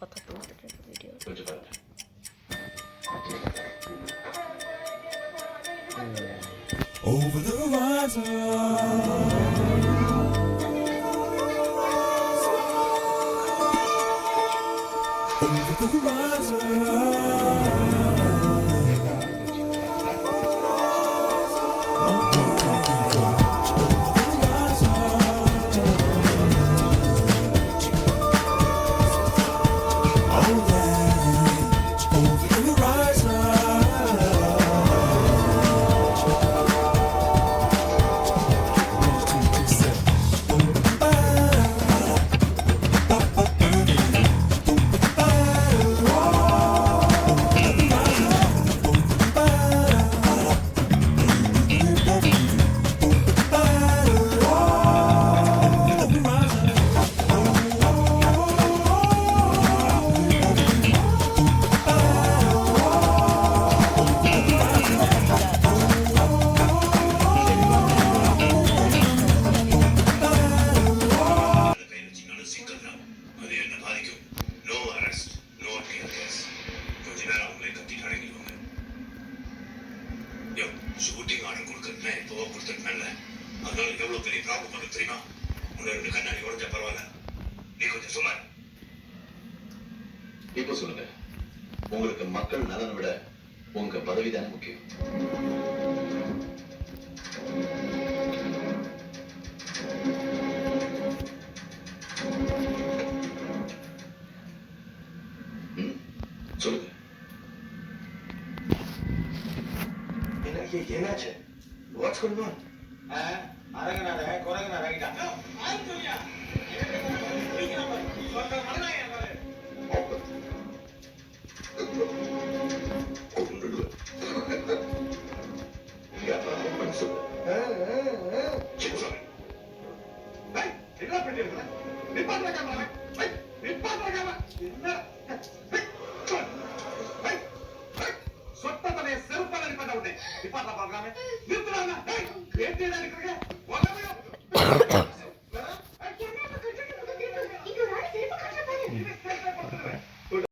কথা বলতে থাকে video. Over the horizon, over the horizon. Shooting order கொடுக்கறதுனா எப்பவோ கொடுத்துருக்கேன்ல, அதனால எவ்வளவு பெரிய ப்ராப்ளம் பண்ண தெரியுமா? உன்னை 2 கண்ணாடி உடஞ்சா பரவாயில்ல, நீ கொஞ்சம் சும்மா. இப்போ சொல்லுங்க, உங்களுக்கு மக்கள் நலனை விட உங்க பதவி தானே முக்கியம்? சொல்லுங்க. என்னாச்சு? What's going on? அரங்கனார குரங்கனார ஆகிட்டான். ஆய் சொல்லியா? சொந்த மகனாயா பாரு. என்ன பண்ணிருக்க? நிப்பாட்ட கேமரா. நிப்பாட்ட கேமரா. என்ன? சொத்தனை செருப்பால நிப்பாட்ட விட்டேன். நிப்பாட்ட பார்க்கலாமே. நிறுத்துறாங்க. ஏய், ஏத்திடா இருக்கீங்க.